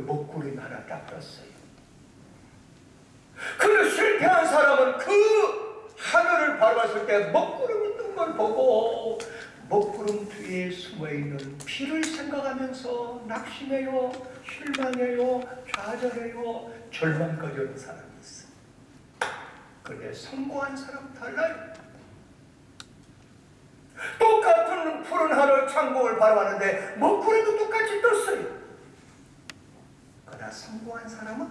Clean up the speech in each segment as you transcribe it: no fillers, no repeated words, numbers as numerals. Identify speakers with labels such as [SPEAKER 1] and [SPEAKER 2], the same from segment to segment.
[SPEAKER 1] 먹구름 하나 딱 떴어요. 그 실패한 사람은 그 하늘을 바라봤을 때 먹구름이 뜬 걸 보고 먹구름 뒤에 숨어있는 피를 생각하면서 낙심해요, 실망해요, 좌절해요, 절망까지 하는 사람이 있어요. 그런데 성공한 사람 달라요. 똑같은 푸른 하늘 창공을 바라봤는데 먹구름도 똑같이 떴어요. 그러나 성공한 사람은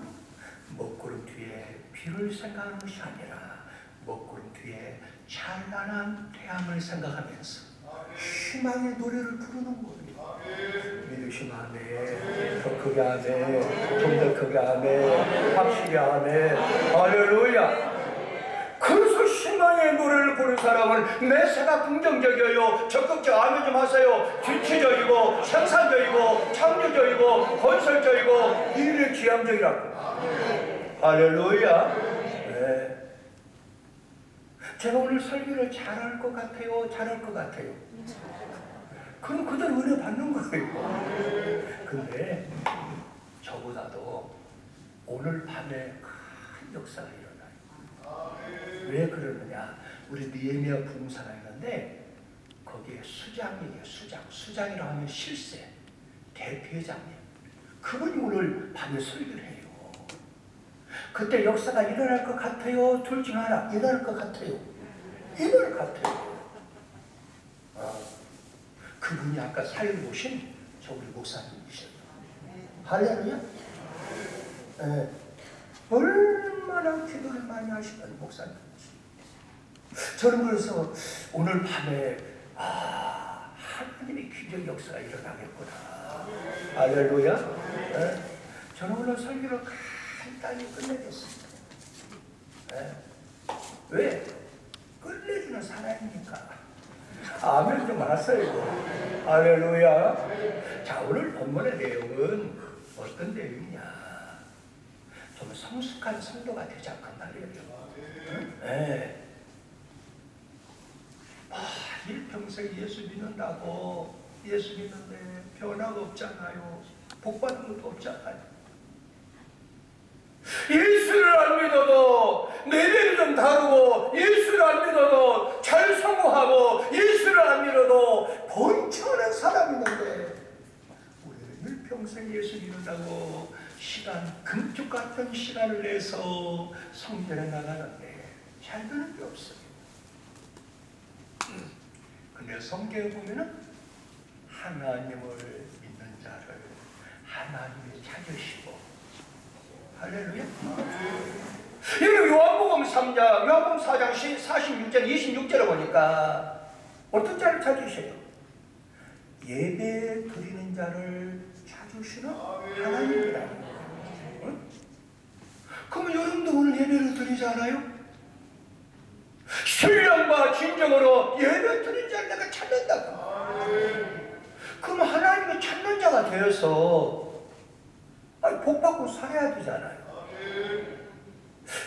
[SPEAKER 1] 먹구름 뒤에 비를 생각하는 것이 아니라 먹구름 뒤에 찬란한 태양을 생각하면서 희망의 노래를 부르는 거예요. 믿으시면 아멘. 더 크게 아멘. 좀 더 크게 아멘. 확실히 아멘. 할렐루야. 그래서 희망의 노래를 부르는 사람은 매사가 긍정적이에요. 적극적 아멘 좀 하세요. 주체적이고 생산적이고 창조적이고 건설적이고 미래지향적이라고. 할렐루야. 네. 제가 오늘 설교를 잘할 것 같아요? 잘할 것 같아요? 그럼 그대로 은혜 받는 거예요. 근데 저보다도 오늘 밤에 큰 역사가 일어나요. 왜 그러느냐? 우리 느헤미야 부흥사가 있는데 거기에 수장이에요. 수장이라고 하면 실세 대표회장님. 그분이 오늘 밤에 설교를 해요. 그때 역사가 일어날 것 같아요? 둘 중 하나. 일어날 것 같아요. 일어날 것 같아요. 그분이 아까 사연 보신 저 우리 목사님이셔요. 할렐루야. 네. 얼마나 기도를 많이 하시던 목사님이시죠. 저는 그래서 오늘 밤에 하나님의 기적 역사가 일어나겠구나. 할렐루야. 네. 저는 오늘 설교를 간단히 끝내겠습니다. 네. 왜? 끝내주는 사람이니까. 아멘 좀 하세요. 할렐루야. 자, 오늘 본문의 내용은 어떤 내용이냐? 좀 성숙한 성도가 되자고 말이에요. 네. 일평생 예수 믿는다고 예수 믿는데 변화가 없잖아요. 복받은 것도 없잖아요. 예수를 안 믿어도 내면이 좀 다르고 예수를 안 믿어도 잘 성공하고 예수를 안 믿어도 번창하는 사람이 있는데 우리는 일평생 예수 믿는다고 금쪽 같은 시간을 내서 성전에 나가는데 잘 되는 게 없어요. 근데 성경에 보면은 하나님을 믿는 자를 하나님이 찾으시고 할렐루야. 여기 요한복음 4장 46절 26절을 보니까 어떤 자를 찾으세요? 예배 드리는 자를 찾으시는 하나님이다. 응? 그러면 여러분도 오늘 예배를 드리잖아요? 신령과 진정으로 예배 드리는 자를 내가 찾는다고. 그럼 하나님이 찾는 자가 되어서 복받고 살아야 되잖아요.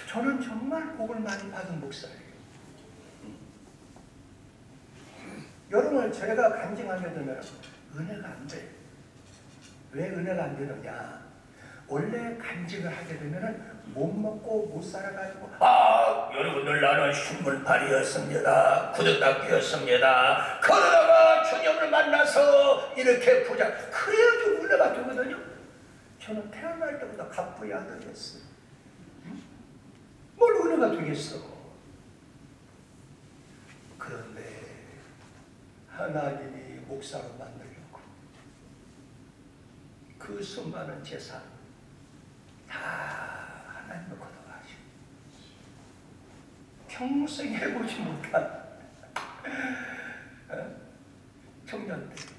[SPEAKER 1] 저는 정말 복을 많이 받은 목사예요. 여러분을 제가 간증하게 되면 은혜가 안 돼요. 왜 은혜가 안 되느냐? 원래 간증을 하게 되면 못 먹고 못 살아가지고 여러분들 나는 신문팔이였습니다. 구두닦이였습니다. 그러다가 주님을 만나서 이렇게 부자. 그래야 좀 은혜가 되거든요. 저는 태어날 때부터 갑부의 아들이었어요. 뭘 은혜가 되겠어? 그런데 하나님이 목사로 만들려고 그 수많은 재산 다 하나님을 걷어가시고 평생 해보지 못한 청년들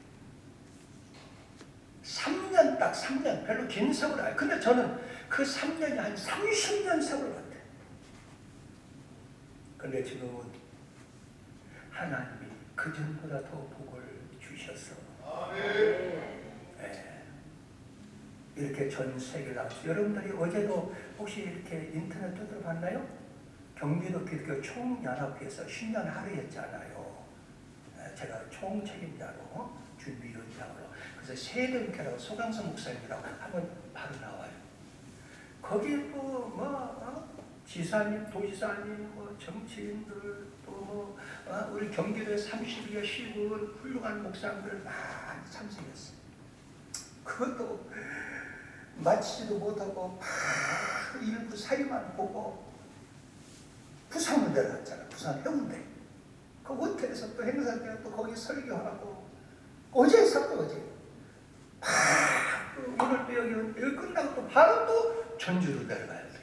[SPEAKER 1] 3년 딱 3년 별로 긴 세월 아니에요. 근데 저는 그 3년이 한 30년 세월 같아요. 근데 지금은 하나님이 그전보다 더 복을 주셔서 네. 이렇게 전 세계를 나왔어요. 여러분들이 어제도 혹시 이렇게 인터넷 두드려봤나요? 경기도 기독교 총연합회에서 10년 하루였잖아요. 제가 총책임자로 준비위원장으로 그래서 세등교라고 소강선 목사님이라고 하면 바로 나와요. 거기에 또 지사님, 도지사님, 정치인들 또 우리 경기도에 32여 시군 훌륭한 목사님들 많이 참석했어요. 그것도 마치지도 못하고 바로 일부 사이만 보고 부산으로 내려갔잖아. 부산 해운대. 그 호텔에서 또 행사 때 또 거기 설교하고 어제 있었고 어제 오늘 또 여기 끝나고 또 바로 또 전주로 내려가야 돼.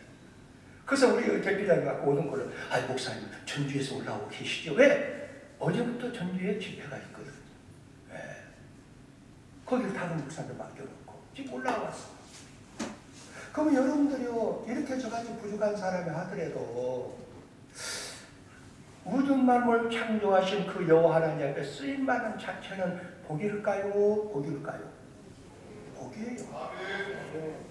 [SPEAKER 1] 그래서 우리 대표장이 갖고 오는 거를 목사님 전주에서 올라오고 계시죠? 왜? 어제부터 전주에 집회가 있거든. 네. 거기를 다른 목사님들 맡겨놓고 지금 올라왔어. 그러면 여러분들이요 이렇게 저같이 부족한 사람이 하더라도 모든 만물 창조하신 그 여호와 하나님 앞에 쓰임받는 자체는 복일까요? 복일까요? 복이에요.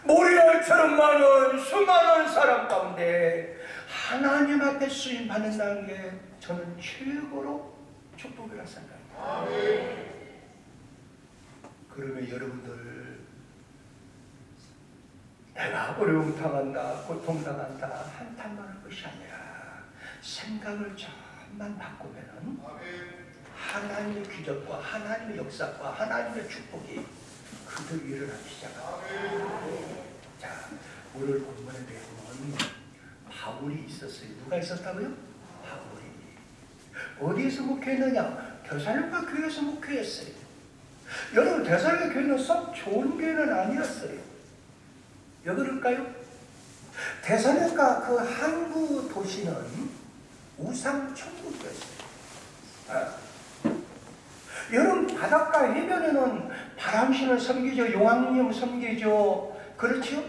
[SPEAKER 1] 모리알처럼 많은 수많은 사람 가운데 하나님 앞에 쓰임받는다는 게 저는 최고로 축복이라 생각합니다. 그러면 여러분들 내가 어려움 당한다, 고통 당한다 한탄만 할 것이 아니라 생각을 조금만 바꾸면은 하나님의 기적과 하나님의 역사과 하나님의 축복이 그들 일어나기 시작합니다. 자, 오늘 본문에 보면 바울이 있었어요. 누가 있었다고요? 바울이. 어디에서 목회했느냐? 데살로니가 교회에서 목회했어요. 여러분 데살로니가 교회는 썩 좋은 교회는 아니었어요. 왜 그럴까요? 데살로니가 그 항구 도시는 우상 천국이었어요. 여러분 바닷가 해변에는 바람신을 섬기죠. 용왕님 섬기죠. 그렇죠?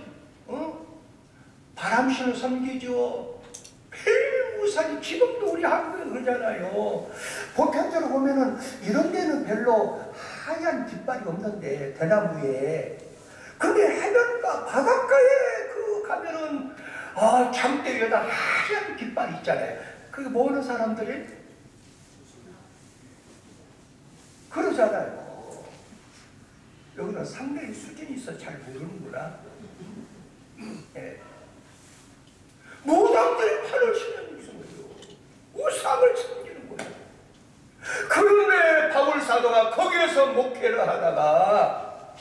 [SPEAKER 1] 바람신을 섬기죠. 별우산이 지금도 우리 한국에 그러잖아요. 보편적으로 보면은 이런 데는 별로 하얀 깃발이 없는데 대나무에. 근데 해변가 바닷가에 그 가면은 장대 위에다 하얀 깃발이 있잖아요. 그게 뭐 하는 사람들이? 그러잖아요. 여기는 상당히 수준이 있어 잘 모르는구나. 네. 무당들이 팔을 치는 거예요. 우상을 섬기는 거예요. 그런데 바울 사도가 거기에서 목회를 하다가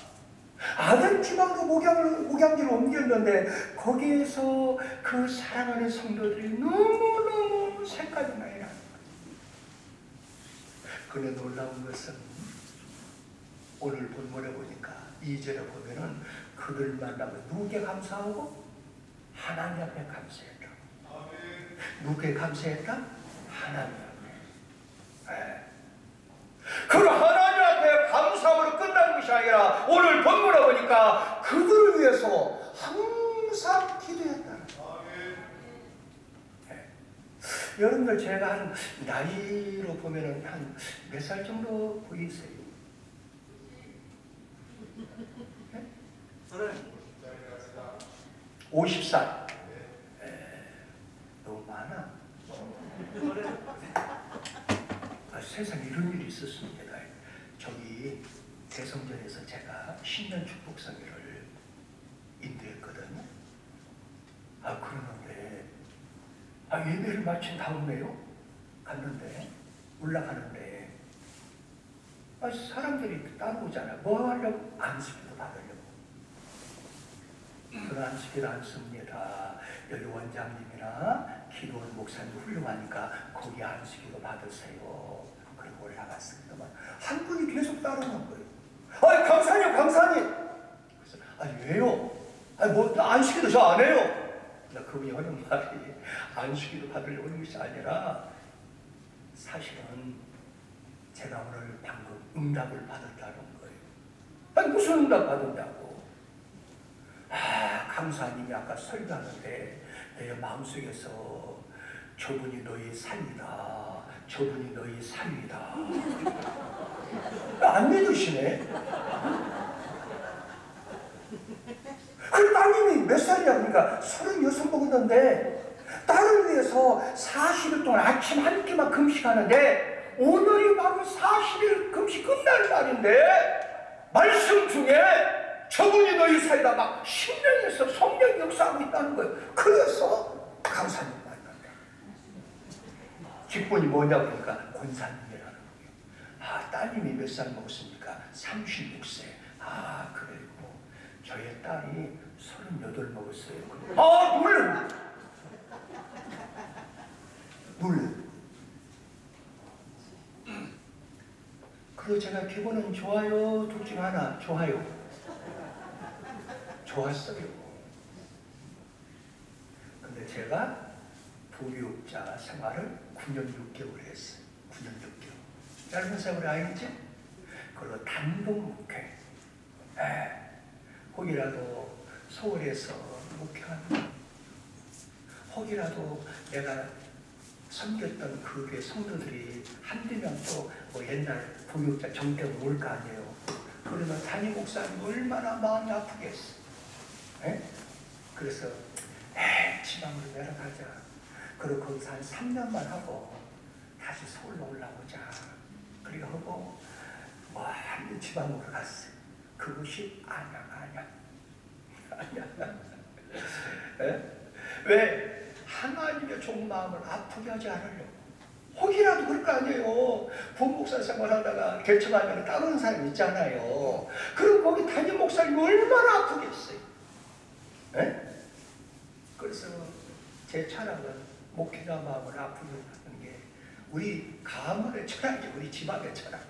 [SPEAKER 1] 아덴 지방으로 목양지를 옮겼는데 거기에서 그 사랑하는 성도들이 너무너무 색깔이 많이 나는 거예요. 그런데 놀라운 것은 오늘 본문에 보니까 2절에 보면은 그를 만나면 누구에게 감사하고 하나님 앞에 감사했다. 누구에게 감사했다? 하나님 앞에. 그 하나님 앞에 감사함으로 끝나는 것이 아니라 오늘 본문에 보니까 그들을 위해서 항상 기도했다. 여러분들 제가 한 나이로 보면은 한 몇 살 정도 보이세요? 네? 50살. 너무 많아. 세상에 이런 일이 있었습니다. 저기 대성전에서 제가 신년 축복 성회를 인도했거든요. 그러는데 예배를 마친 다음에요 갔는데 올라가는데 사람들이 따라오잖아요. 뭐 하려고? 안수기도 받으려고. 그런 안수기도 않습니다. 여기 원장님이나 기도원 목사님 훌륭하니까 거기 안수기도 받으세요. 그리고 올라갔습니다만 한 분이 계속 따라오는 거예요. 강사님. 그래서 왜요? 뭐 안수기도 저 안 해요. 그분이 하는 말이 안수기도 받으려고 하는 것이 아니라 사실은 제가 오늘 방금 응답을 받았다는 거예요. 무슨 응답 받았냐고. 강사님이 아까 설교하는데 내 마음속에서 저분이 너희 살리다. 저분이 너희 살리다. 안 믿으시네. 그 따님이 몇 살이야? 그러니까 36 먹었는데 딸을 위해서 40일 동안 아침 한 끼만 금식하는데 오늘이 바로 40일 금식 끝날 날인데 말씀 중에 저분이 너희 사이다 막 10년에서 성령 역사하고 있다는 거예요. 그래서 강사님 만난다. 직분이 뭐냐 보니까 권사님이라는 거예요. 아, 따님이 몇 살 먹었습니까? 36세. 아, 그래요. 저희 딸이 38 먹었어요. 아, 놀래. 그리고 제가 기분은 좋아요, 둘 중 하나, 좋아요. 좋았어요. 근데 제가 부교육자 생활을 9년 6개월 했어요. 9년 6개월. 짧은 세월이 아니지? 그리고 단독 목회. 혹이라도 서울에서 목회하는, 혹이라도 내가 섬겼던 그 교회 성도들이 한두 명 또 뭐 옛날 부교육자 정대가 올 거 아니에요. 그러면 담임 목사님 얼마나 마음이 아프겠어. 그래서 지방으로 내려가자. 그리고 거기서 한 3년만 하고 다시 서울로 올라오자. 그리고 하고 완전 지방으로 갔어요. 그것이 안양. 왜? 하나님의 좋은 마음을 아프게 하지 않으려고. 혹이라도 그럴 거 아니에요. 부목사 생활하다가 개척하면 따르는 사람 있잖아요. 그럼 거기 담임 목사님이 얼마나 아프겠어요. 그래서 제 철학은 목회자 마음을 아프게 하는 게 우리 가문의 철학이죠. 우리 집안의 철학.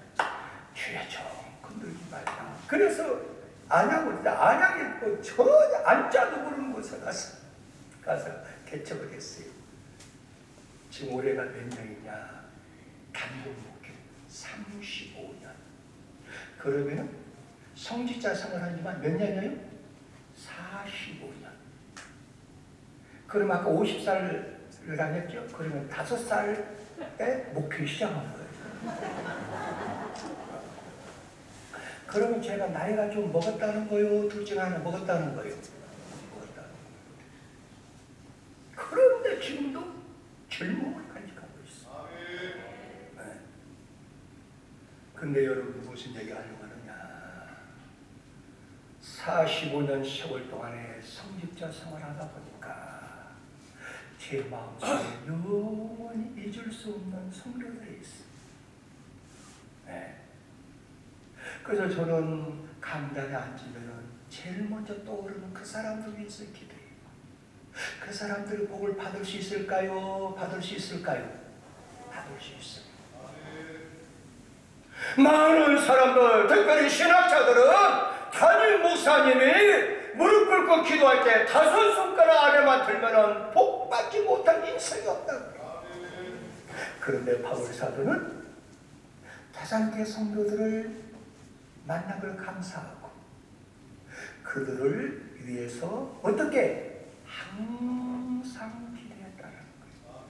[SPEAKER 1] 주여 좀 건들지 말자. 그래서 안양에 또 전혀 앉자도 모르는 곳에 가서 개척을 했어요. 지금 올해가 몇 년이냐? 단독 목회 35년. 그러면 성직자 생활한 지만 몇 년이에요? 45년. 그럼 아까 50살을 안 했죠? 그러면 5살에 목회 시작한 거예요. 그러면 제가 나이가 좀 먹었다는 거요? 둘 중 하나 먹었다는 거요? 그런데 지금도 젊음을 간직하고 있어. 근데 여러분 무슨 얘기 하려고 하느냐? 45년 세월 동안에 성직자 생활하다 보니까 제 마음속에 영원히 잊을 수 없는 성도들이 있어. 그래서 저는 강단에 앉으면 제일 먼저 떠오르는 그 사람들 위해서 기도해요. 그 사람들이 복을 받을 수 있을까요? 받을 수 있을까요? 받을 수 있어요. 많은 사람들, 특별히 신학자들은 담임 목사님이 무릎 꿇고 기도할 때 5 손가락 안에만 들면 복 받지 못한 인생이 없다고. 그런데 바울 사도는 태산교회 성도들을 만나길 감사하고 그들을 위해서 어떻게 항상 기도했다는 거예요.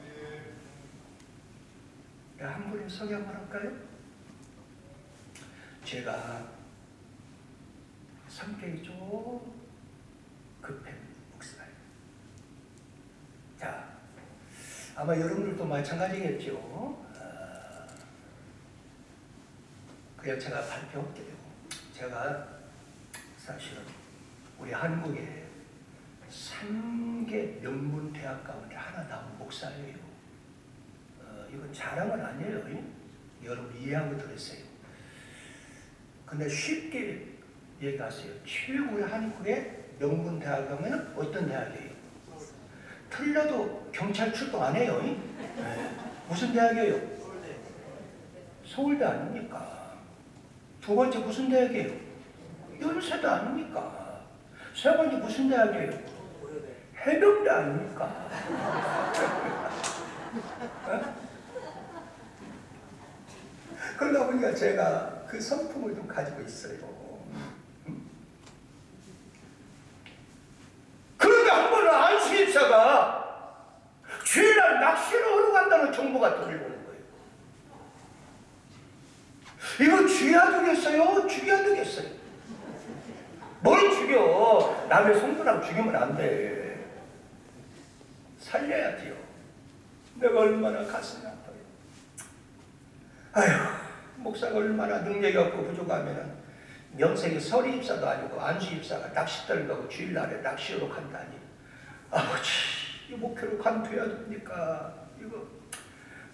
[SPEAKER 1] 내가 한 분을 소개 한번 할까요? 제가 성격이 좀 급한 목사예요. 자, 아마 여러분들도 마찬가지겠죠. 그래서 제가 발표할게요. 제가 사실은 우리 한국에 3개 명문 대학 가운데 하나 나온 목사예요. 이건 자랑은 아니에요. 여러분 이해하고 들으세요. 근데 쉽게 얘기하세요. 최고의 한국의 명문 대학 가면 어떤 대학이에요? 틀려도 경찰 출동 안 해요. 무슨 대학이에요? 서울대 아닙니까? 두 번째 무슨 대학이에요? 연세대 아닙니까? 세 번째 무슨 대학이에요? 해병대 아닙니까? 그러다 보니까 제가 그 성품을 좀 가지고 있어요. 그런데 한 번은 안수입사가 주일날 낚시를 하러 간다는 정보가 들려오는 거예요. 이거 죽여야 되겠어요? 죽여야 되겠어요? 뭘 죽여? 남의 성도랑 죽이면 안 돼. 살려야지요. 내가 얼마나 가슴이 아파요. 아휴, 목사가 얼마나 능력이 없고 부족하면 명색이 서리 입사도 아니고 안수 입사가 낚싯대를 가고 주일날에 낚시로 간다니. 아버지, 이 목표로 관두해야 됩니까? 이거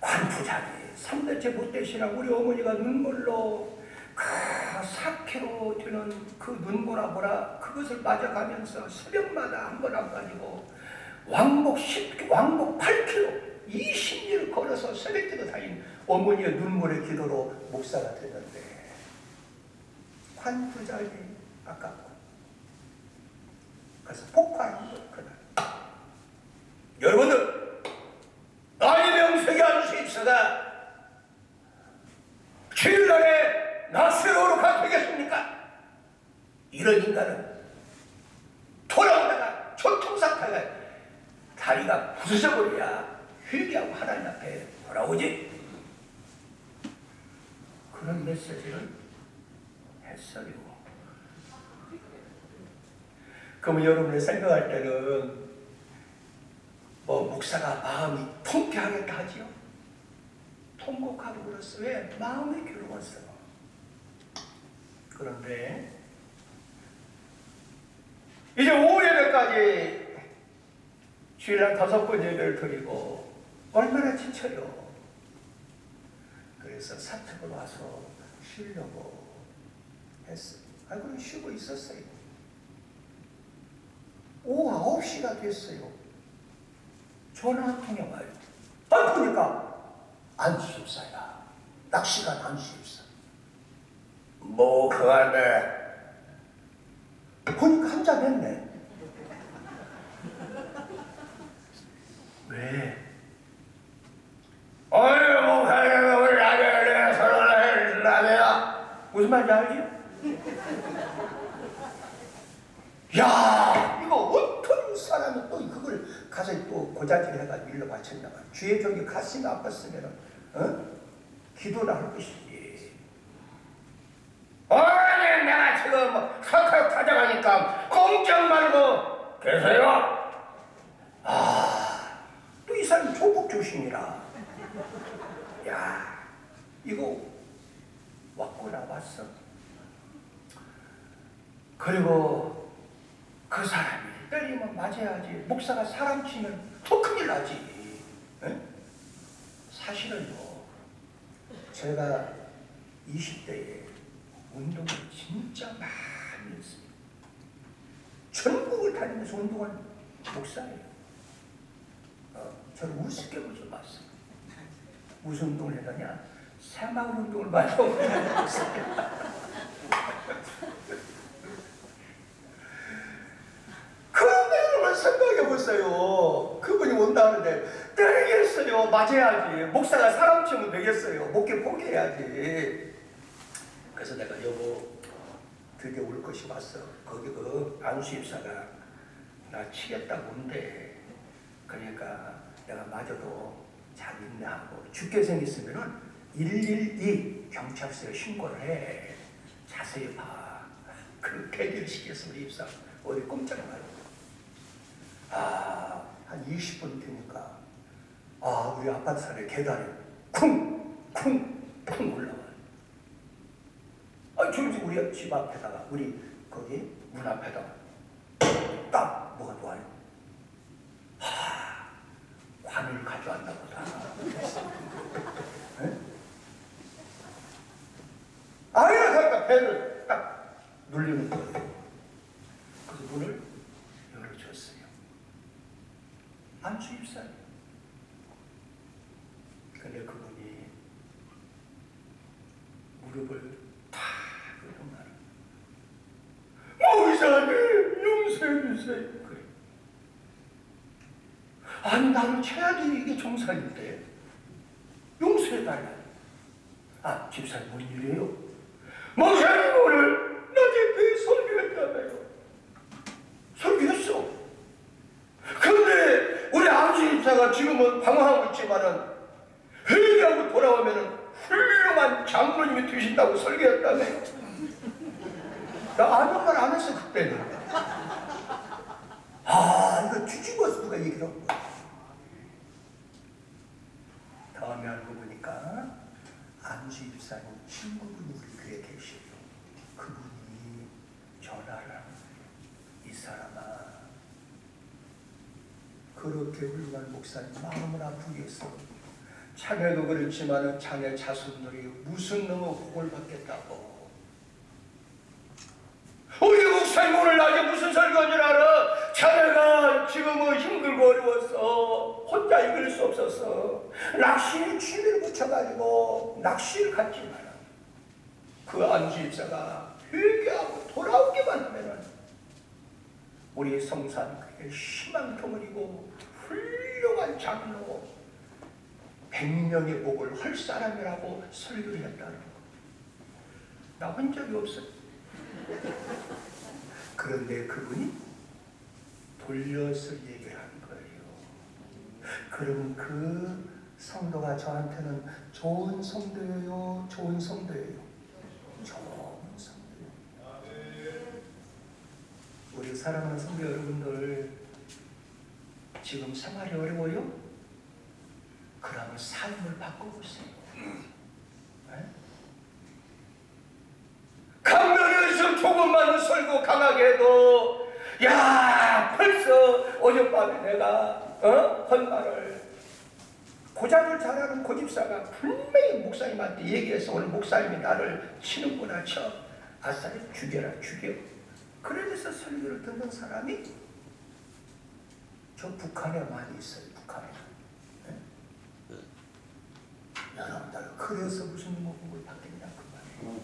[SPEAKER 1] 관두자니 3대째 못 되시나 우리 어머니가 눈물로 그 4kg 되는 그 눈보라 보라 그것을 맞아가면서 새벽마다 한 번 안 가지고 왕복 8km 20리를 걸어서 새벽기도 다닌 어머니의 눈물의 기도로 목사가 됐는데 관두자니 아깝고 그래서 폭발한 거예요. 그날 여러분들 나의 명색이 안수 입사가 주일날에 낚시로로 가되겠습니까? 이런 인간은 돌아오다가 교통사고가 다리가 부서져버려야 회개하고 하나님 앞에 돌아오지. 그런 메시지를 했어요. 그러면 여러분이 생각할 때는 뭐 목사가 마음이 통쾌하겠다 하지요? 통곡하고 그랬어. 왜? 마음이 괴로웠어. 그런데 이제 오후 예배까지 주일날 5번 예배를 드리고 얼마나 지쳐요. 그래서 사택을 와서 쉬려고 했어요. 그럼 쉬고 있었어요. 오후 9시가 됐어요. 전화 한 통이 와요. 보니까 안수집사야. 낚시간 안수집사. 뭐 그간에 보니까 한잔 했네. 왜? 어이 뭐 우리 라면에 서로 라면야. 무슨 말인지 알지? 야 이거 어떤 사람이 또 그걸 가서 또 고자질 해가지고 일로 바쳤나 봐. 주의 종이 가슴이 아팠으면 기도를 할 것이지. 어이 내가 지금 뭐 칼칼 가져가니까 꼼짝 말고 계세요. 또 이 사람 조국 조심이라. 야 이거 왔구나 왔어. 그리고 그 사람이 때리면 맞아야지. 목사가 사람 치면 더 큰일 나지. 에? 사실은요 제가 20대에 운동을 진짜 많이 했어요. 전국을 다니면서 운동한 목사예요. 저를 우습게 보지 마세요. 무슨 운동을 했느냐? 새마을 운동을 많이 하고 목사예요. 그런데 여러분 생각해보세요. 그분이 온다 하는데 때리겠어요. 맞아야지. 목사가 사람 치면 되겠어요. 목회 포기해야지. 그래서 내가 여보 드디어 올 것이 왔어. 거기 그 안수입사가 나 치겠다고 온대. 그러니까 내가 마저도 잘 인내하고 죽게 생겼으면은 112 경찰서에 신고를 해. 자세히 봐. 그렇게 얘기를 시켰어 우리 입사. 어디 꼼짝 말고. 한 20분 되니까 우리 아파트 산에 계단에 쿵쿵쿵 올라와. 저기 우리 집 앞에다가 우리 거기 문 앞에다가 딱 뭐가 놓아요. 관을 가져왔나 보다. 그러니까 배를 딱 눌리는 거예요. 그래서 문을 열어줬어요. 안수입사예요. 근데 그분이 무릎을 탁 이러고 말을 목사님 용서해주세요. 그래. 아니 나를 쳐야지 이게 정상인데 용서해달라. 집사님 무슨 일이에요? 목사님 오늘 낮에 배 설교했다며요. 설교했어. 그런데 우리 아버지 집사가 지금은 방황하고 있지만은 회개하고 돌아오면은 훌륭한 장로님이 되신다고 설교했다며요. 나 아무 말 안 했어 그때는. 이거 뒤집어서 누가 얘기를 한 거야. 다음에 알고 보니까 안수 입사님 친구분이 우리 교회에 계시고 그분이 그렇게 훌륭한 목사님 마음을 아프겠어. 자네도 그렇지만 자네 자손들이 무슨 놈의 복을 받겠다고. 우리 목사님 오늘 낮에 무슨 설교인 줄 알아? 자네가 지금은 힘들고 어려워서 혼자 이길 수 없어서 낚시에 취미를 붙여가지고 낚시를 갔지만 그 안수입사가 회개하고 돌아오기만 하면은 우리 성산 그게 희망터물이고 훌륭한 장로 100명의 복을 할 사람이라고 설교를 했다는 거. 나 한 적이 없어요. 그런데 그분이 돌려서 얘기를 한 거예요. 그러면 그 성도가 저한테는 좋은 성도예요, 좋은 성도예요, 좋은 성도예요. 우리 사랑하는 성도 여러분들, 지금 생활이 어려워요? 그러면 삶을 바꿔보세요. 네? 강변에서 조금만 설교 강하게 해도 야 벌써 어젯밤에 내가 한 말을 고장을 잘하는 고집사가 분명히 목사님한테 얘기해서 오늘 목사님이 나를 치는구나 쳐. 아싸리 죽여라 죽여. 그래서 설교를 듣는 사람이 저 북한에 많이 있어요. 북한에. 네? 여러분들 그래서 무슨 복을 받겠냐 그 말이에요.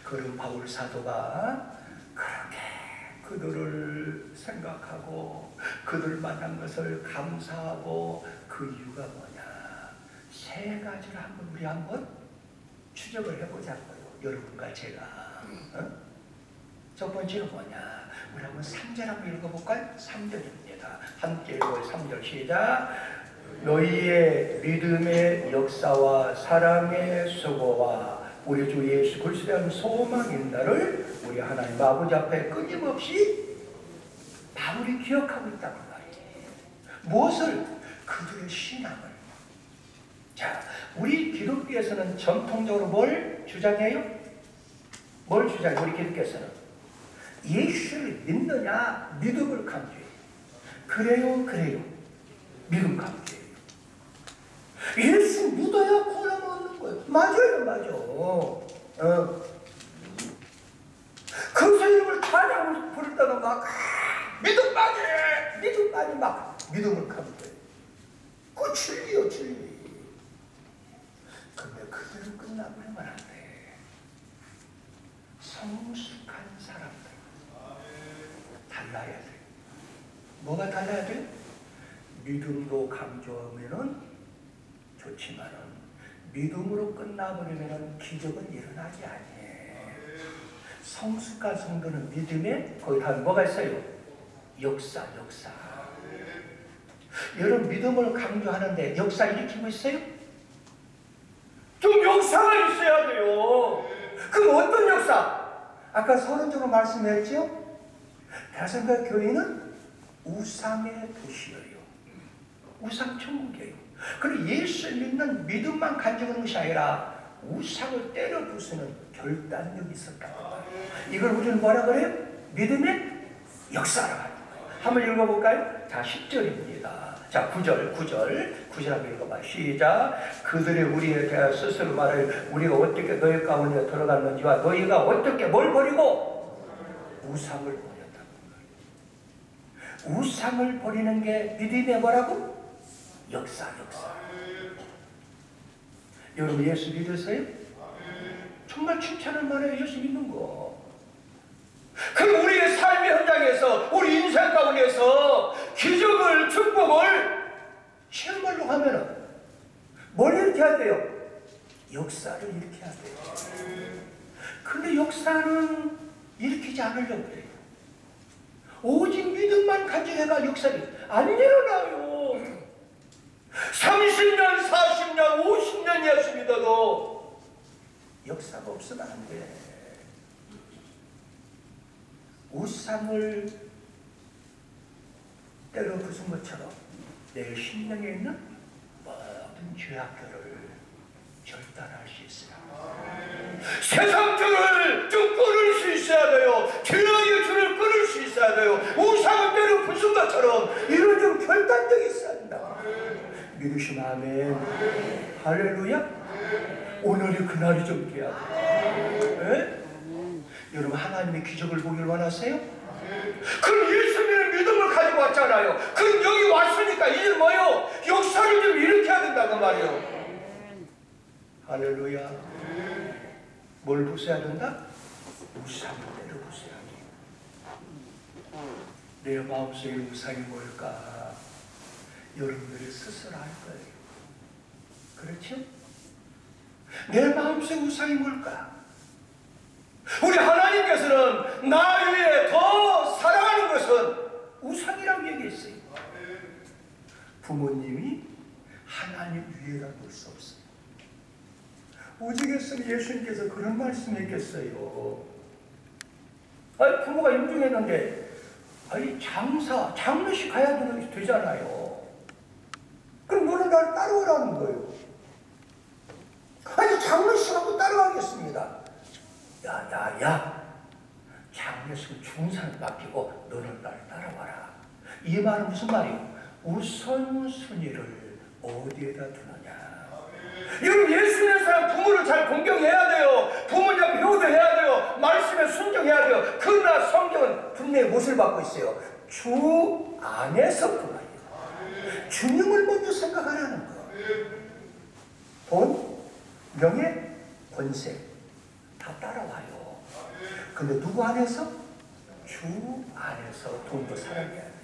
[SPEAKER 1] 그런 바울 사도가 그렇게 그들을 생각하고 그들 만난 것을 감사하고 그 이유가 뭐냐, 세 가지를 우리 한번 추적을 해보자고요. 여러분과 제가. 첫 번째는 뭐냐, 우리 한번 3절 한번 읽어볼까요? 3절입니다. 함께 읽어요. 3절 시작. 너희의 믿음의 역사와 사랑의 수고와 우리 주 예수 그리스도에 대한 소망인 나를 우리 하나님 아버지 앞에 끊임없이 바울이 기억하고 있다는 말이에요. 무엇을? 그들의 신앙을. 자, 우리 기독교에서는 전통적으로 뭘 주장해요? 뭘 주장해요? 우리 기독교에서는 예수를 믿느냐 믿음을 강조해요. 그래요. 믿음 강조해요. 예수 믿어야 구원을 얻는 거예요. 맞아요. 그 이름을 찬양을 부를 때는 막 믿음만이 막 믿음을 강조해요. 그 진리요 진리. 근데 그들은 끝나버리면 안 돼. 성숙한 사람들 달라야 돼. 뭐가 달라야 돼? 믿음도 강조하면은 좋지만은 믿음으로 끝나버리면은 기적은 일어나지 않아요. 성숙한 성도는 믿음에 거기 다 뭐가 있어요? 역사. 여러분 믿음을 강조하는데 역사 일으키고 있어요? 좀 역사가 있어야 돼요. 그럼 어떤 역사? 아까 서론적으로 말씀했죠? 대성가 교회는 우상의 도시예요. 우상 천국이에요. 그리고 예수 믿는 믿음만 간직하는 것이 아니라 우상을 때려 부수는 결단력이 있었다고 말이에요. 이걸 우리는 뭐라 그래요? 믿음의 역사라고 하는 거예요. 한번 읽어볼까요? 자, 10절입니다. 자, 9절 한번 읽어봐. 시작. 그들이 우리에 대하여 스스로 말을 우리가 어떻게 너희 가운데 들어갔는지와 너희가 어떻게 뭘 버리고 우상을 버렸다는 거예요. 우상을 버리는 게 믿음의 뭐라고? 역사. 여러분 예수 믿으세요? 정말 칭찬할 만해요. 예수 믿는 거. 그럼 우리의 삶의 현장에서 우리 인생 가운데서 기적을 축복을 체험하려고 하면은 뭘 일으켜야 돼요? 역사를 일으켜야 돼요. 근데 역사는 일으키지 않으려고 해요. 오직 믿음만 가지고가 역사를 안 일어나요. 30년, 40년, 50년 예수 믿어도 역사가 없으면 안 돼. 우상을 때려 부순 것처럼 내 심령에 있는 모든 죄악들을 절단할 수 있으라. 세상들을 좀 끊을 수 있어야 돼요. 죄악의 줄을 끊을 수 있어야 돼요. 우상을 때려 부순 무슨 것처럼 이런 좀 결단력이 있어야 한다. 믿으시면 아멘. 할렐루야. 오늘이 그날이 좀 돼야 돼. 여러분 하나님의 기적을 보길 원하세요? 그럼 예수 믿는 믿음을 가지고 왔잖아요. 그럼 여기 왔으니까 이제 뭐요? 역사를 좀 일으켜야 된다고 말이요. 할렐루야. 뭘 부숴야 된다? 우상을 때려 부숴야 돼. 내 마음속에 우상이 뭘까? 여러분들이 스스로 알 거예요. 그렇죠? 내 마음속에 우상이 뭘까? 우리 하나님께서는 나 위에 더 사랑하는 것은 우상이라고 얘기했어요. 부모님이 하나님 위에다 놓을 수 없어요. 오직에서 예수님께서 그런 말씀했겠어요. 아니, 부모가 임종했는데 아니 장례식 가야 되잖아요. 그럼 너는 날 따라오라는 거예요. 아니 장례식하고 따라가겠습니다. 야 장례식은 죽은 사람 맡기고 너는 날 따라와라. 이 말은 무슨 말이에요? 우선순위를 어디에다 두느냐. 여러분 예수 믿는 사람 부모를 잘 공경해야 돼요. 부모님 앞에 효도해야 돼요. 말씀에 순종해야 돼요. 그러나 성경은 분명히 무엇을 받고 있어요? 주 안에서 그만이에요. 주님을 먼저 생각하라는 거. 돈, 명예, 권세 다 따라와요. 근데 누구 안에서? 주 안에서 돈도 사랑해야 돼요.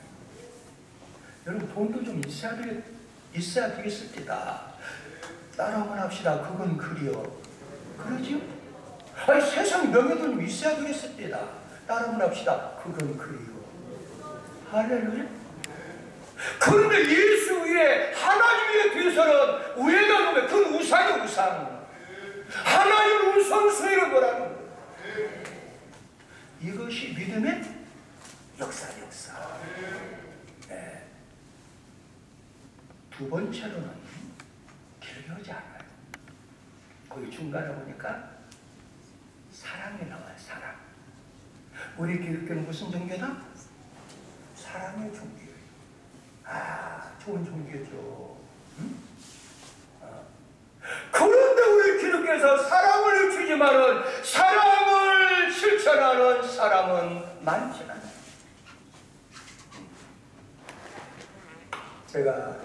[SPEAKER 1] 여러분 돈도 좀 있어야 되겠습니다. 따라만 합시다. 그건 그리요. 그러죠? 아니 세상 명예도 좀 있어야 되겠습니다. 따라만 합시다. 그건 그리요. 할렐루야. 그런데 예수 위에 하나님 위에 뒤에서는 우애가 보면 그건 우상이 우상. 하나님 우선순위를 보라는 거예요. 이것이 믿음의 역사. 네. 두 번째로는 길게 하지 않아요. 거기 중간에 보니까 사랑이 나와요. 사랑. 우리 기독교는 무슨 종교다? 사랑의 종교예요. 좋은 종교죠. 응? 그런데 우리 기독교에서 사랑을 주지만은 사랑을 실천하는 사람은 많지 않아요. 제가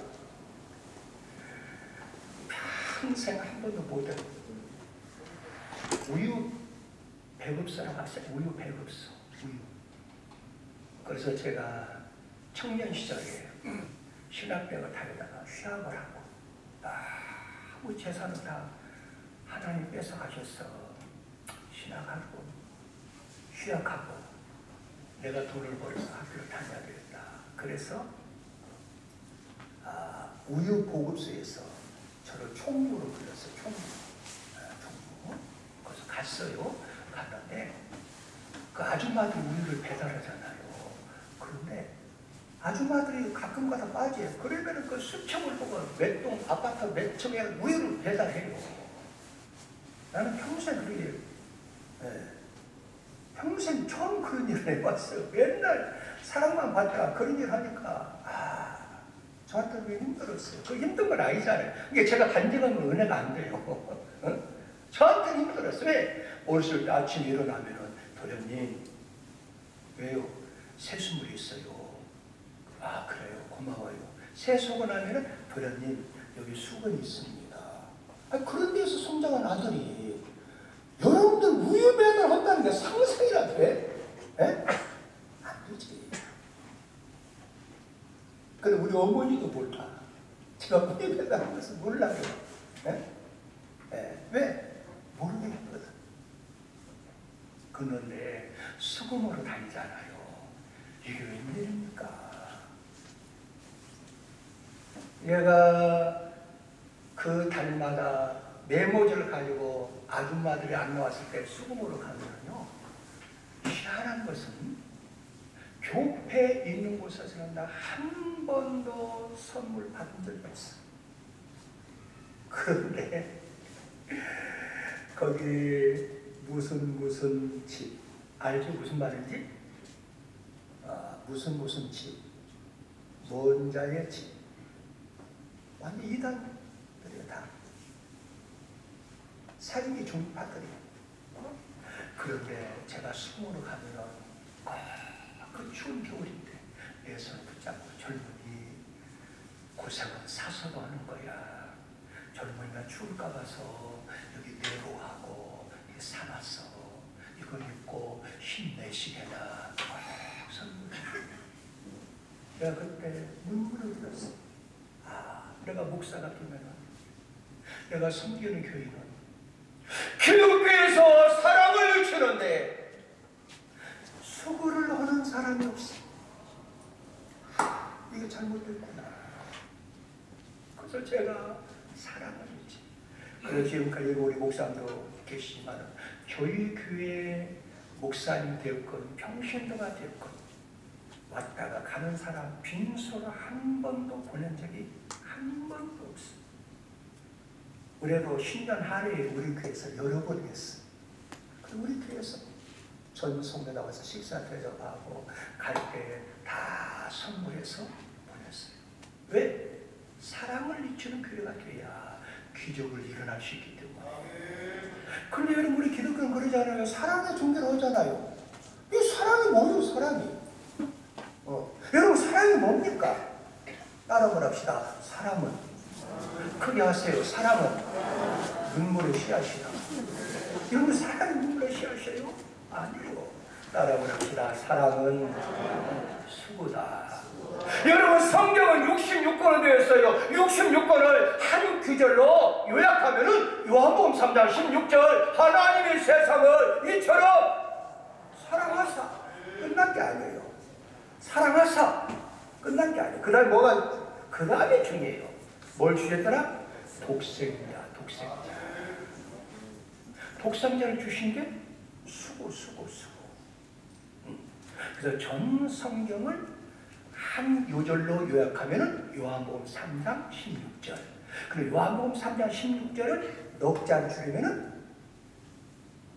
[SPEAKER 1] 평생 한 번도 못해 우유 배급소라고 하세요. 우유 배급소. 우유. 그래서 제가 청년 시절에 신학병을 다니다가 휴학을 하고 아무 재산을 다 하나님 뺏어 가셨어. 신학하고 휴학하고 내가 돈을 벌어서 학교를 다녀야 되겠다. 그래서 우유 보급소에서 저를 총무로 불렀어요. 총무. 그래서 갔어요. 갔는데 그 아줌마들이 우유를 배달하잖아요. 그런데 아줌마들이 가끔 가다 빠져요. 그러면 그 수첩을 보고 몇 동 아파트 몇 층에 우유를 배달해요. 나는 평생 그러게 평생 처음 그런 일을 해봤어요. 맨날 사랑만 받다가 그런 일 하니까 저한테 왜 힘들었어요. 그 힘든 건 아니잖아요. 이게 제가 간증하면 은혜가 안 돼요. 저한테는 힘들었어요. 왜? 어렸을 때 아침에 일어나면은 도련님 왜요? 세수물이 있어요. 그래요. 고마워요. 세수하고 나면은 도련님 여기 수건이 있습니다. 그런 데서 성장한 아들이 여러분들 우유 배달한다는 게 상상이라 돼? 안 되지. 근데 우리 어머니도 몰라. 제가 우유 배달하는 것을 몰라요. 왜? 모르겠거든. 그런데 수금으로 다니잖아요. 이게 웬일입니까? 얘가 그 달마다 메모지를 가지고 아줌마들이 안 나왔을 때 수금으로 가면요. 희한한 것은 교회 있는 곳에서는 나 한 번도 선물 받은 적이 없어. 그런데 거기 무슨 집 알죠? 무슨 말인지? 무슨 집 먼 자의 집. 완전 이단들이에요, 다. 사이비 종파들이에요. 그런데 제가 수모로 가면은 그 추운 겨울인데 내 손 붙잡고 젊은이 고생은 사서도 하는 거야. 젊은이가 추울까 봐서 여기 내로하고 사놨어. 이걸 입고 힘내시게나 선물해. 내가 그때 눈물을 흘렸어. 내가 목사가 되면은 내가 섬기는 교회는 기독교에서 사랑을 주는데 수고를 하는 사람이 없어. 이게 잘못됐구나. 그래서 제가 사랑을 했지. 그래서 지금까지 우리 목사님도 계시지만 저희 교회 목사님 되었건 평신도가 되었건 왔다가 가는 사람 빈소를 한 번도 보낸 적이 한 번도 없어. 그래도 신년 하루에 우리 교회에서 여러 번 했어. 우리 교회에서 전 성도 나와서 식사 대접하고 갈 때 다 선물해서 보냈어요. 왜? 사랑을 잊히는 교회가 돼야 기적을 일어날 수 있기 때문에. 그런데 여러분 우리 기독교는 그러잖아요. 사랑의 종교를 하잖아요. 이 사랑이 뭐예요? 사랑이. 여러분 사랑이 뭡니까? 따라만 합시다. 사랑은 크게 하세요. 사랑은 눈물의 씨앗이다. 여러분 사랑이 눈물의 씨앗이에요? 아니요. 따라만 합시다. 사랑은 수고다. 여러분 성경은 66권으로 되어 있어요. 66권을 한 구절로 요약하면은 요한복음 3장 16절 하나님이 세상을 이처럼 사랑하사 끝난 게 아니에요. 사랑하사 끝난 게 아니에요. 그 다음에 그 다음에 중요해요. 뭘 주셨더라? 독생자. 독생자를 주신 게 수고. 그래서 전 성경을 한 요절로 요약하면은 요한복음 3장 16절. 그리고 요한복음 3장 16절을 넉 장 줄이면은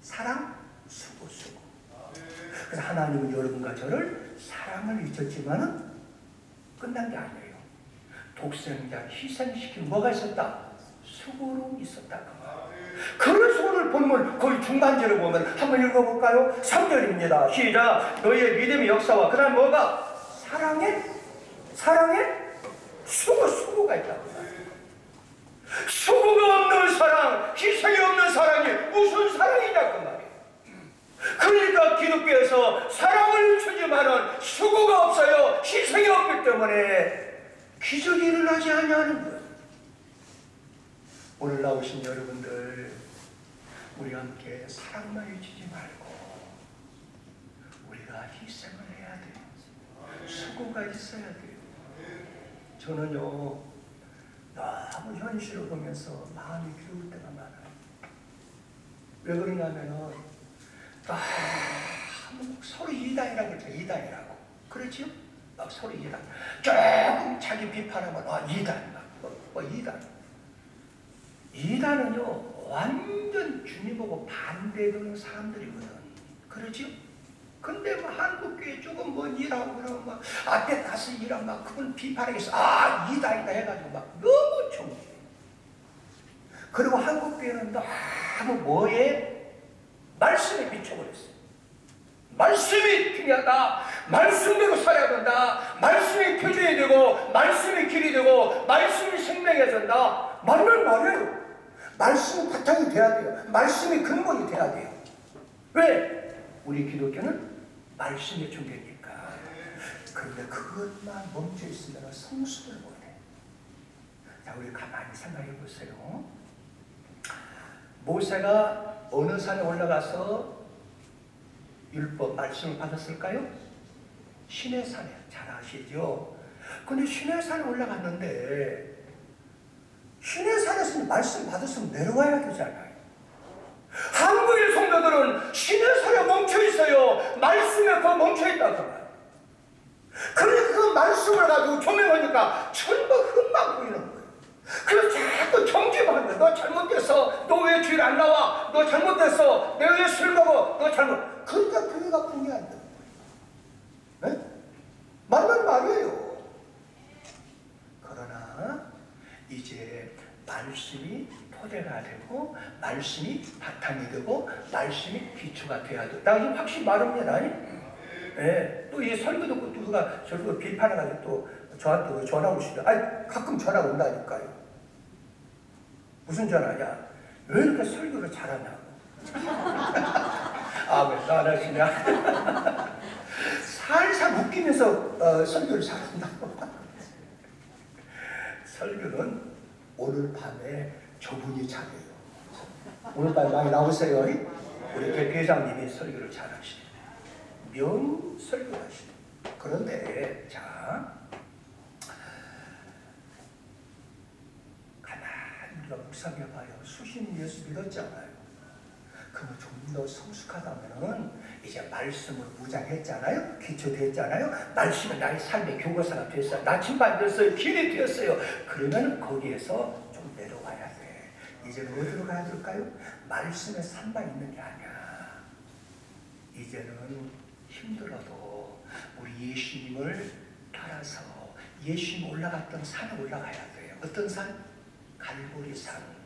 [SPEAKER 1] 사랑, 수고. 그래서 하나님은 여러분과 저를 사랑을 잊었지만은 끝난 게 아니에요. 독생자 희생시킨 뭐가 있었다? 수고로 있었다. 그래서 오늘 본문 거의 중간절을 보면 한번 읽어볼까요? 3절입니다. 시작. 너희의 믿음의 역사와 그 다음 뭐가? 사랑에 수고가 있다고. 수고가 없는 사랑, 희생이 없는 사랑이 무슨 사랑이냐 그 말이에요. 그러니까 기독교에서 사랑을 주지만은 수고가 없어요. 희생이 없기 때문에 기적이 일어나지 않냐는 거예요. 오늘 나오신 여러분들, 우리 함께 사랑만 잊지 말고 우리가 희생을 해야 돼요. 수고가 있어야 돼요. 저는요 너무 현실을 보면서 마음이 괴로울 때가 많아요. 왜 그러냐면은 서로 이단이라고 그러죠. 이단이라고. 그렇죠? 막 서로 이단. 조금 자기 비판하면 이단. 이단. 이단은요 완전 주님보고 반대되는 사람들이거든. 그렇죠? 근데 뭐 한국교회 조금 뭐 일하고 그러면 막 앞에 가서 일하면 막 그걸 비판하겠어. 이단이다 해가지고 막 너무 좋은. 그리고 한국교회는 너무 뭐에? 말씀에 비춰버렸어요. 말씀이 중요하다. 말씀대로 살아야 된다. 말씀이 표준이 되고 말씀이 길이 되고 말씀이 생명이 된다. 맞는 말이에요. 말씀이 바탕이 돼야 돼요. 말씀이 근본이 돼야 돼요. 왜? 우리 기독교는 말씀의 종교니까. 그런데 그것만 멈춰있으면 성수를 못해. 자, 우리 가만히 생각해 보세요. 모세가 어느 산에 올라가서 율법 말씀을 받았을까요? 시내산에. 잘 아시죠? 근데 시내산에 올라갔는데 시내산에서 말씀 받았으면 내려와야 되잖아요. 한국의 성도들은 시내산에 멈춰있어요. 말씀에 그거 멈춰있다고. 그런데 그 말씀을 가지고 조명하니까 전부 흠만 보이는 거예요. 그래서 자꾸 정죄하는 거예요. 너 잘못됐어. 너 왜 주일 안 나와? 너 잘못됐어. 너 왜 술 먹어? 너 잘못. 그러니까 교회가 분이 안 되는 거예요. 네? 맞는 말이에요. 해야 되고 말씀이 바탕이 되고 말씀이 기초가 돼야 돼. 나 지금 확실히 말합니다. 예. 또 이 설교 듣고 또 누가 저를 비판해가지고 또 저한테 전화 오시죠. 아니 가끔 전화 온다니까요. 무슨 전화냐? 왜 이렇게 설교를 잘하냐고. 아, 왜 안 하시냐? 살살 웃기면서 설교를 잘한다고. 설교는 오늘 밤에 저분이 잘해요. 오늘 밤에 많이 나오세요. 우리 대장님이 설교를 잘하시네. 명 설교하시네. 그런데 자, 가만히 우리가 묵상해봐요. 수신이 예수 믿었잖아요. 그럼 좀 더 성숙하다면은 이제 말씀을 무장했잖아요. 기초됐잖아요. 말씀은 나의 삶의 교과서가 됐어요. 나침반 됐어요. 길이 되었어요. 그러면 거기에서 좀 내려와야 돼. 이제는 어디로 가야 될까요? 말씀에 산만 있는 게 아니야. 이제는 힘들어도 우리 예수님을 따라서 예수님 올라갔던 산에 올라가야 돼요. 어떤 산? 갈보리산.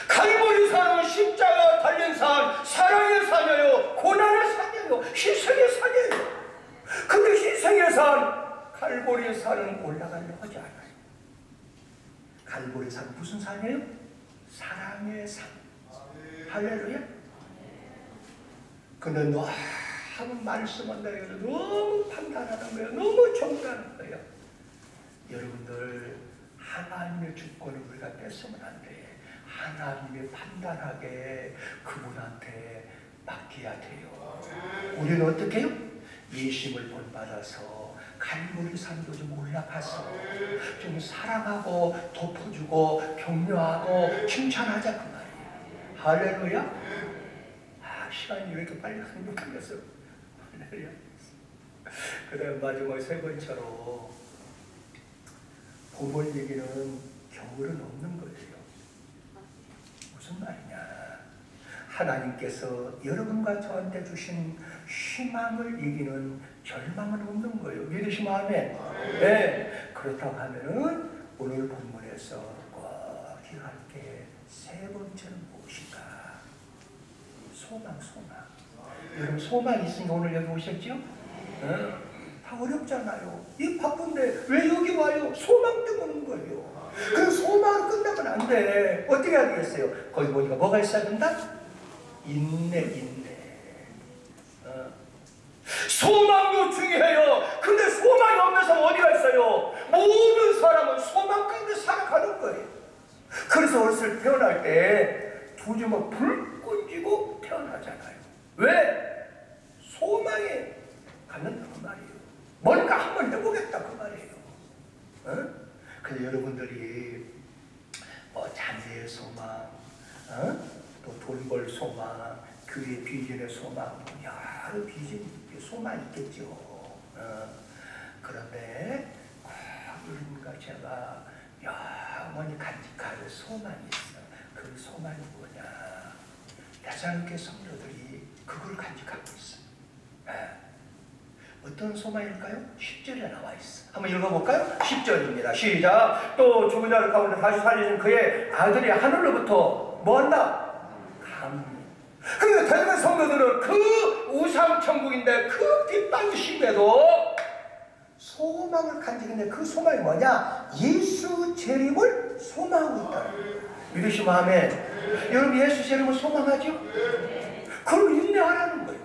[SPEAKER 1] 갈보리산은 십자가 달린 산, 사랑의 산이에요. 고난의 산이에요. 희생의 산이에요. 근데 희생의 산, 갈보리산은 올라가려고 하지 않아요. 갈보리산은 무슨 산이에요? 사랑의 산. 할렐루야. 근데 너무 말씀한다 해서 너무 판단하는 거예요. 너무 정죄하는 거예요. 여러분들 하나님의 주권을 우리가 뺏으면 안 돼. 하나님이 판단하게 그분한테 맡겨야 돼요. 우리는 어떻게 해요? 예수님을 본받아서 갈보리산도 좀 올라가서 좀 사랑하고 덮어주고 격려하고 칭찬하자 그 말이에요. 할렐루야. 아, 시간이 왜 이렇게 빨리 가는 거 같겠어. 할렐루야. 그 다음 마지막 세 번째로 봄을 이기는 겨울은 없는 거예요. 무슨 말이냐? 하나님께서 여러분과 저한테 주신 희망을 이기는 절망은 없는 거예요. 믿으시면 아멘. 네. 그렇다고 하면은 오늘 본문에서 꼭 기억할 게 세 번째는 무엇인가? 소망. 여러분 소망이 있으니까 오늘 여기 오셨죠? 다 어렵잖아요. 이 바쁜데 왜 여기 와요? 소망 때문에 오는 거예요. 그 소망을 끝내면 안 돼. 어떻게 해야 되겠어요? 거기 보니까 뭐가 있어야 된다? 인내. 소망도 중요해요. 근데 소망이 없는 사람 어디가 있어요? 모든 사람은 소망 가운데 살아가는 거예요. 그래서 어렸을 때 태어날 때 두 주먹 불 끈지고 태어나잖아요. 왜? 소망에 갖는다 그 말이에요. 뭔가 한번 해보겠다 그 말이에요. 그래서 여러분들이 자녀의 소망, 또 돈 벌 소망, 교회 비전의 소망, 여러 비전, 소망이 있겠죠. 그런데 여러분과 제가 영원히 간직할 소망이 있어요. 그 소망이 뭐냐? 대사님께 성도들이 그걸 간직하고 있어요. 어떤 소망일까요? 10절에 나와 있어. 한번 읽어볼까요? 10절입니다. 시작. 또 죽은 자들 가운데 다시 살리신 그의 아들이 하늘로부터 뭐한다? 감리. 그런데 대부분 성도들은 그 우상천국인데 그 빗방심에도 소망을 간직했는데 그 소망이 뭐냐? 예수 재림을 소망하고 있다. 믿으시면 아멘. 여러분 예수 재림을 소망하죠? 그걸 인내하라는 거예요.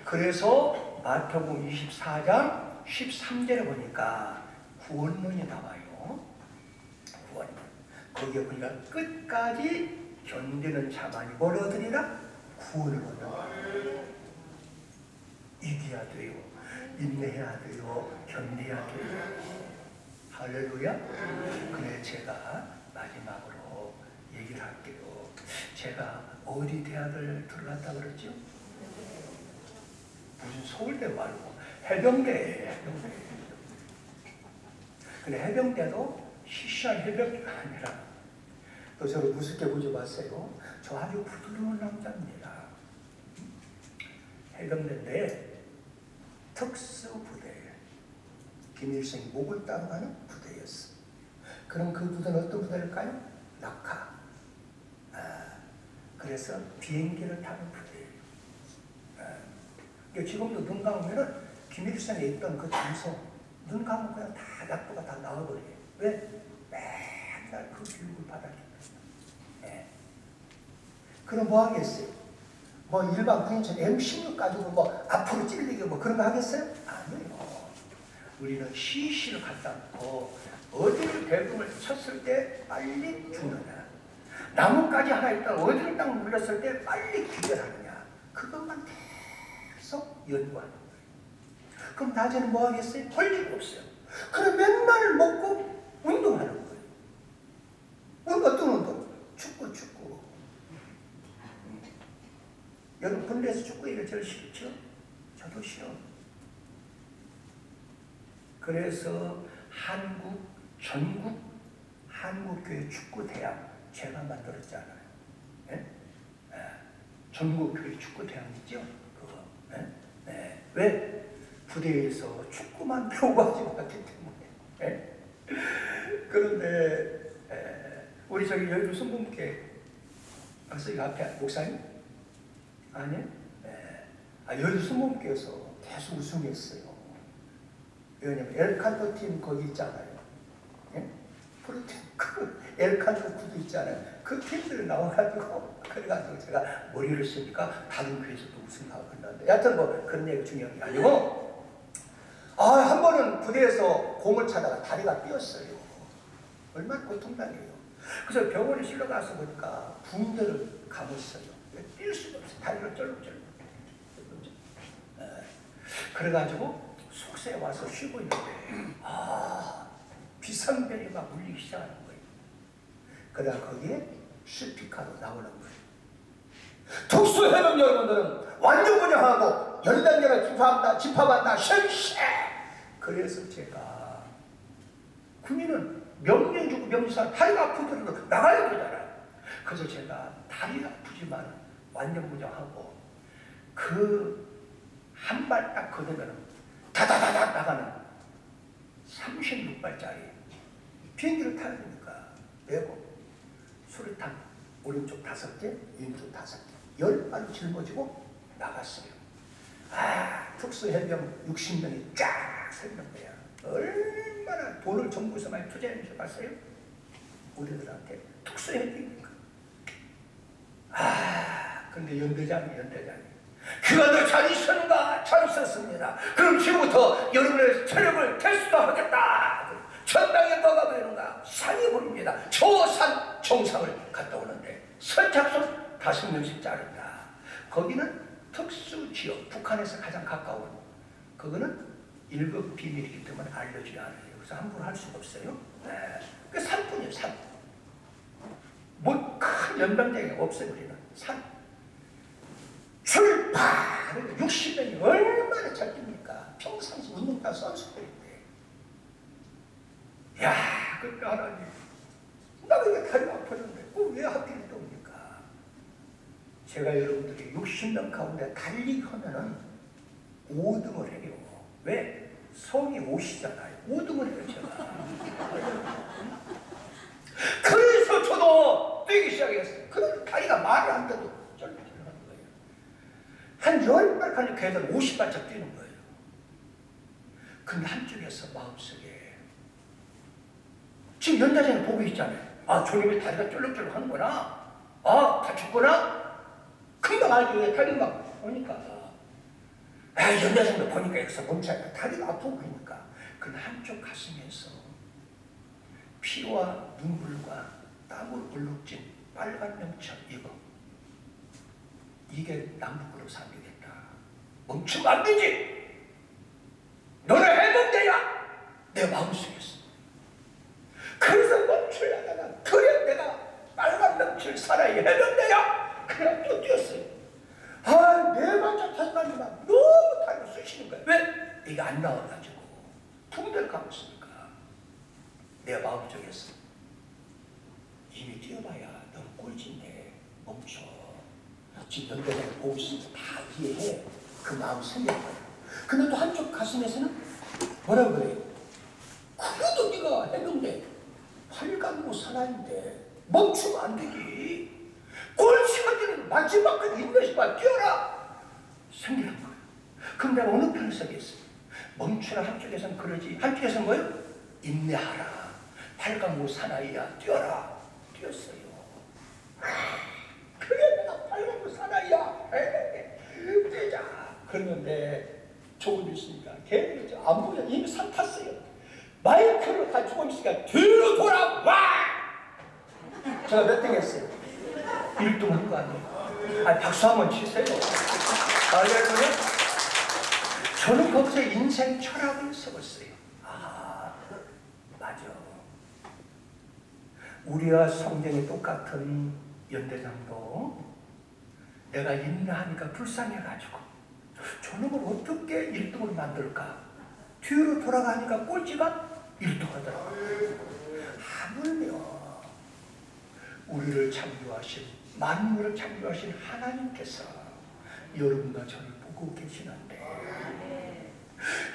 [SPEAKER 1] 그래서 마태복음 24장 13절에 보니까 구원론이 나와요. 구원론. 거기에 보니까 끝까지 견디는 자만이 뭘 얻으리라? 구원을 얻는다. 이겨야 돼요. 인내해야 돼요. 견뎌야 돼요. 할렐루야. 그래 제가 마지막으로 얘기를 할게요. 제가 어디 대학을 들어갔다 그랬죠? 무슨 서울대 말고 해병대예요. 해병대. 근데 해병대도 시시한 해병대가 아니라 또 저를 무섭게 보지 마세요. 저 아주 부드러운 남자입니다. 해병대인데 특수부대예요. 김일성이 목을 따로 가는 부대였어. 그럼 그 부대는 어떤 부대일까요? 낙하. 그래서 비행기를 타는 부대예요. 지금도 눈 감으면은 김일성에 있던 그 장소 눈 감으면 그냥 다 약도가 다 나와버려요. 왜? 맨날 그 교육을 받았기 때문에. 그럼 뭐 하겠어요? 뭐 일반 군인처럼 M16 가지고 뭐 앞으로 찔리게 뭐 그런 거 하겠어요? 아니에요. 우리는 시시를 갖다 놓고 어디를 대금을 쳤을 때 빨리 죽느냐, 나뭇가지 하나 있다 어디를 딱 물렸을 때 빨리 기절하느냐, 그것만 계속 연구하는 거예요. 그럼 낮에는 뭐 하겠어요? 할 일 없어요. 그럼 맨날 먹고 운동하는 거예요. 어떤 운동? 축구. 여러분 군대에서 축구 이거 제일 싫죠? 저도 싫어. 그래서 전국 한국교회 축구대학 제가 만들었잖아요. 네? 전국교회 축구대학 있죠? 그거. 네. 왜? 부대에서 축구만 배우고 하지 않기 때문에. 네? 그런데 우리 저기 여의도 성공교회 여기 앞에 목사님? 아니요? 여의도 성공교회에서 계속 우승했어요. 왜냐면 엘칸토 팀 거기 있잖아요. 예? 프로팀 그 엘칸토 구도 있잖아요. 그 팀들 나와가지고 그래가지고 제가 머리를 쓰니까 다른 교회에서도 우승하고 그러는데 여하튼 뭐 그런 얘기 중요한 게 아니고 한 번은 부대에서 공을 차다가 다리가 삐었어요. 얼마나 고통당해요. 그래서 병원에 실려가서 보니까 붕대를 감았어요. 뛸 수가 없어요. 다리가 쩔룩쩔룩. 그래가지고 숙소에 와서 쉬고 있는데 비상벨이 막 울리기 시작하는 거예요. 그러다 거기에 스피커로 나오는 거예요. 특수해병 여러분들은 완전부정하고 연단계를 집합한다 ሸ쉐. 그래서 제가 군인은 명령 주고 명령 다리가 아프더라도 나가야 되잖아요. 그래서 제가 다리가 아프지만 완전부정하고 그 한 발 딱 걷으면 다다다닥 나가는 36발짜리 비행기를 타야 되니까 내고 수류탄 오른쪽 5개, 왼쪽 5개 10발을 짊어지고 나갔어요. 특수해병 60명이 쫙 서 있는 거야. 얼마나 돈을 정부에서 많이 투자했는지 봤어요? 우리들한테 특수해병이니까. 근데 연대장이 그가 잘 있었는가? 잘 있었습니다. 그럼 지금부터 여러분의 체력을 테스트하겠다. 전당에 뭐가 보이는가? 산이 보입니다. 저 산 정상을 갔다 오는데 선착순 5명씩 자른다. 거기는 특수지역, 북한에서 가장 가까운 그거는 1급 비밀이기 때문에 알려주지 않아요. 그래서 함부로 할 수가 없어요. 그 산뿐이에요. 산. 뭐 큰 연방대가 없어요. 우리는 산. 출파! 60명이 얼마나 잘 뜁니까? 평상시 운동단 선수들인데. 그때 하나님, 나 왜 다리가 아팠는데, 왜 하필 옵니까? 제가 여러분들이 60명 가운데 달리기 하면은 5등을 해요. 왜? 성이 5시잖아요. 5등을 해요, 제가. 그래서 저도 뛰기 시작했어요. 그럼 다리가 말이 안 돼도 쩔쩔하는 거예요. 한 10발 가는 걔들 50발짝 뛰는 거예요. 근데 한쪽에서 마음속에 지금 연단장이 보고 있잖아요. 저놈의 다리가 쫄룩쫄룩 하는구나. 다쳤구나. 금방 알죠. 왜 다리 막 보니까. 연단장도 보니까 여기서 멈춰야 다리가 아프고 그러니까. 근데 한쪽 가슴에서 피와 눈물과 땀으로 얼룩진 빨간 명찰 이게 남북으로 상륙했다. 멈추면 안 되지. 너네 해병대야. 내 마음속에서. 그래서 멈추려다가 그래 내가 빨간 명찰 사나이 해병대야. 그냥 또 뛰었어요. 네 발짝 다시 가니까 너무 다리가 쑤시는 거야. 왜? 이게 안 나와가지고 붕대를 감았으니까. 내 마음속에서 이미 뛰어봐야 너는 꼴찌인데 멈춰. 지금 연대장이 보고 있으니까 다 이해해. 그 마음 생겼거야. 근데 또 한쪽 가슴에서는 뭐라고 그래? 그래도 네가 해병대 8간부 사나인데 멈추면 안 되기. 꼴찌가 되는 마지막까지 인내심만 뛰어라. 생기는 거예요. 그럼 내가 어느 편을 서겠어요? 멈추라 한쪽에서는 그러지, 한쪽에서는 뭐예요? 인내하라. 팔강무 사나이야, 뛰어라. 뛰었어요. 그래, 내가 팔강무 사나이야. 뛰자. 그러는데 조금 있으니까 걔는 안 보여. 이미 산 탔어요. 마이크를 다 조금 있으니까 뒤로 돌아와. 제가 몇 등 했어요? 1등 한 거 아니에요? 아, 박수 한번 치세요. 알겠어요? 저는 거기서 인생 철학을 세웠어요. 아, 맞아. 우리와 성경이 똑같은 연대장도 내가 인내하니까 불쌍해가지고 저놈을 어떻게 1등으로 만들까? 뒤로 돌아가니까 꼴찌가 1등 하더라고요. 하물며 우리를 창조하신, 만물을 창조하신 하나님께서 여러분과 저를 보고 계시는데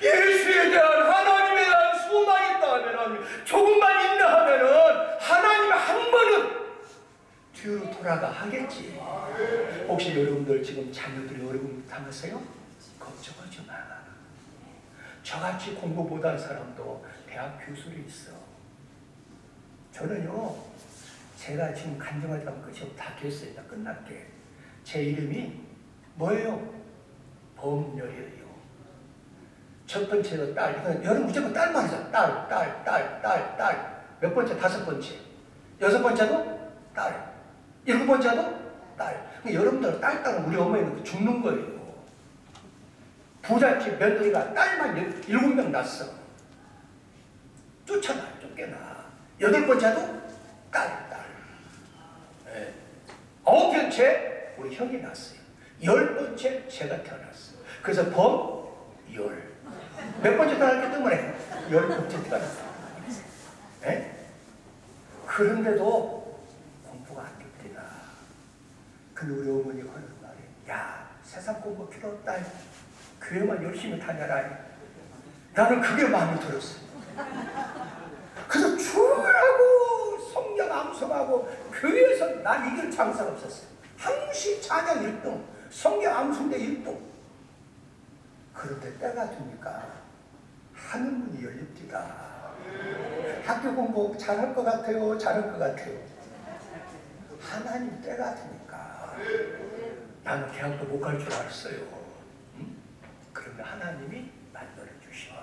[SPEAKER 1] 예수에 대한 하나님에 대한 소망이 있다면 조금만 인내하면 하나님 한 번은 뒤로 돌아가 하겠지. 혹시 여러분들 지금 자녀들이 어려움 당하세요? 걱정하지 마. 저같이 공부 못한 사람도 대학 교수로 있어. 저는요, 제가 지금 간증하자면 끝이 다 됐어요. 다 끝날게. 제 이름이 뭐예요? 범열이에요. 첫 번째로 딸. 이건 여러분 무조건 딸만 하자. 딸. 몇 번째? 5번째. 6번째도 딸. 7번째도 딸. 여러분들 딸 우리 어머니는 죽는 거예요. 부잣집 며느리가 딸만 7명 낳았어. 쫓아나, 쫓겨나. 8번째도 딸. 네. 9번째 우리 형이 낳았어요. 10번째 제가 태어났어. 그래서 범열. 몇 번째 태어났기 때문에 10번째 태어났어. 네? 그런데도 공부가 안 됩니다. 근데 우리 어머니가 하는 말이, 야, 세상 공부 필요 없다. 교회만 열심히 다녀라. 나는 그게 마음에 들었어. 그래서 주라고 성경 암송하고 교회에서 난 이길 장사가 없었어. 항시 찬양 1등, 성경 암송대 1등. 그런데 때가 되니까 하늘문이 열립니다. 학교 공부 잘할 것 같아요? 잘할 것 같아요? 하나님 때가 되니까 나는 대학도 못 갈 줄 알았어요. 응? 그러면 하나님이 만들어 주셔.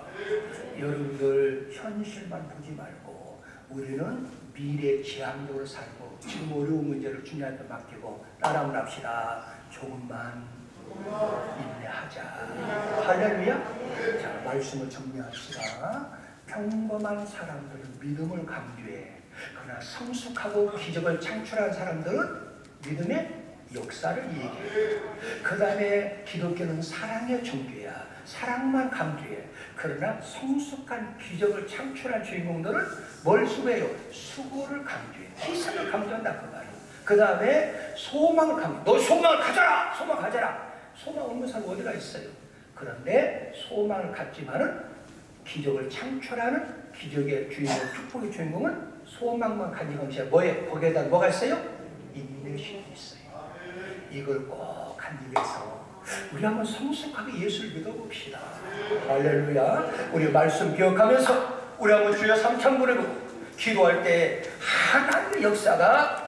[SPEAKER 1] 여러분들 현실만 보지 말고 우리는 미래 지향적으로 살고 지금 어려운 문제를 주님한테 맡기고 따라만 합시다. 조금만 인내하자. 할렐루야. 자, 말씀을 정리합시다. 평범한 사람들은 믿음을 강조해. 그러나 성숙하고 기적을 창출한 사람들은 믿음의 역사를 얘기해. 그 다음에 기독교는 사랑의 종교야. 사랑만 강조해. 그러나 성숙한 기적을 창출한 주인공들은 뭘 수고해요? 수고를 강조해. 희생을 강조한다 그 말이야. 그 다음에 소망을 강조해. 너 소망을 가져라! 소망 가져라! 소망 없는 사람 어디가 있어요? 그런데 소망을 갖지만은 기적을 창출하는 기적의 주인공, 축복의 주인공은 소망만 가진 것이 뭐에? 거기에다 뭐가 있어요? 인내심이 있어요. 이걸 꼭 간직해서 우리 한번 성숙하게 예수를 믿어봅시다. 할렐루야. 우리 말씀 기억하면서 우리 한번 주여 삼창 부르고 기도할 때 하나님의 역사가